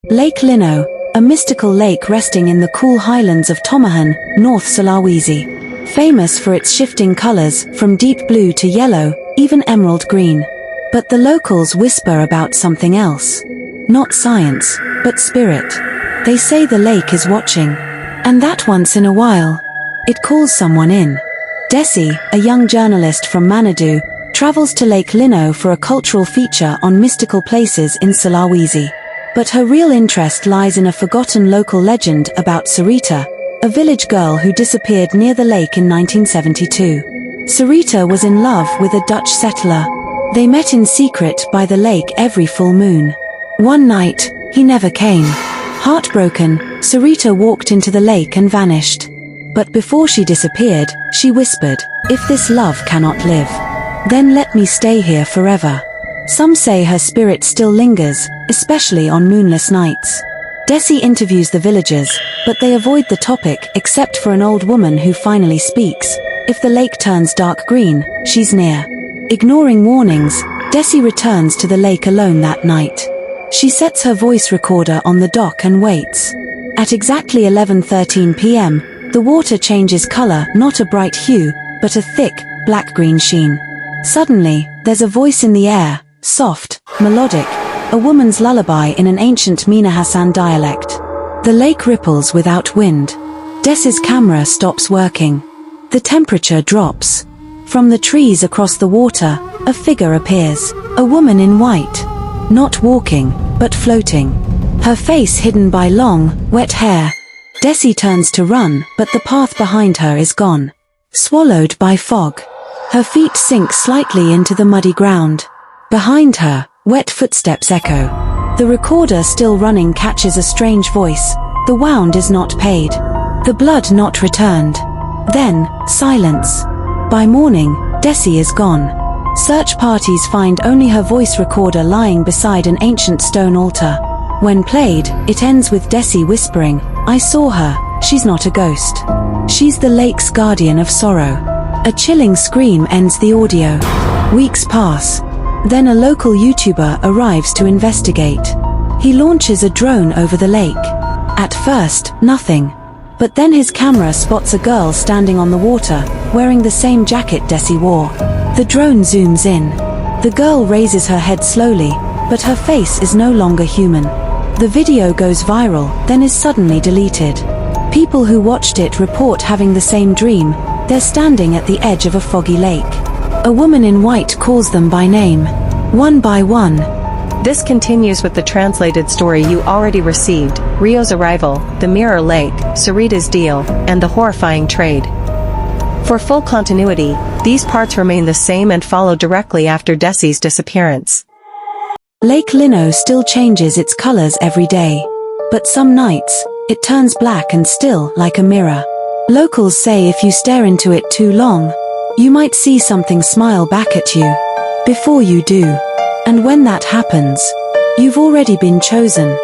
Lake Linow, a mystical lake resting in the cool highlands of Tomahan, North Sulawesi. Famous for its shifting colors, from deep blue to yellow, even emerald green. But the locals whisper about something else. Not science, but spirit. They say the lake is watching. And that once in a while, it calls someone in. Desi, a young journalist from Manado, travels to Lake Linow for a cultural feature on mystical places in Sulawesi. But her real interest lies in a forgotten local legend about Sarita, a village girl who disappeared near the lake in 1972. Sarita was in love with a Dutch settler. They met in secret by the lake every full moon. One night, he never came. Heartbroken, Sarita walked into the lake and vanished. But before she disappeared, she whispered, "If this love cannot live, then let me stay here forever." Some say her spirit still lingers, especially on moonless nights. Desi interviews the villagers, but they avoid the topic except for an old woman who finally speaks. If the lake turns dark green, she's near. Ignoring warnings, Desi returns to the lake alone that night. She sets her voice recorder on the dock and waits. At exactly 11:13 p.m., the water changes color, not a bright hue, but a thick, black-green sheen. Suddenly, there's a voice in the air, soft, melodic, a woman's lullaby in an ancient Minahasan dialect. The lake ripples without wind. Desi's camera stops working. The temperature drops. From the trees across the water, a figure appears, a woman in white. Not walking, but floating. Her face hidden by long, wet hair. Desi turns to run, but the path behind her is gone. Swallowed by fog. Her feet sink slightly into the muddy ground. Behind her, wet footsteps echo. The recorder still running catches a strange voice. The wound is not paid. The blood not returned. Then, silence. By morning, Desi is gone. Search parties find only her voice recorder lying beside an ancient stone altar. When played, it ends with Desi whispering, "I saw her, she's not a ghost. She's the lake's guardian of sorrow." A chilling scream ends the audio. Weeks pass. Then a local YouTuber arrives to investigate. He launches a drone over the lake. At first, nothing. But then his camera spots a girl standing on the water, wearing the same jacket Desi wore. The drone zooms in. The girl raises her head slowly, but her face is no longer human. The video goes viral, then is suddenly deleted. People who watched it report having the same dream. They're standing at the edge of a foggy lake. A woman in white calls them by name. One by one. This continues with the translated story you already received, Rio's arrival, the mirror lake, Sarita's deal, and the horrifying trade. For full continuity, these parts remain the same and follow directly after Desi's disappearance. Lake Linow still changes its colors every day. But some nights, it turns black and still like a mirror. Locals say if you stare into it too long, you might see something smile back at you. Before you do. And when that happens, you've already been chosen.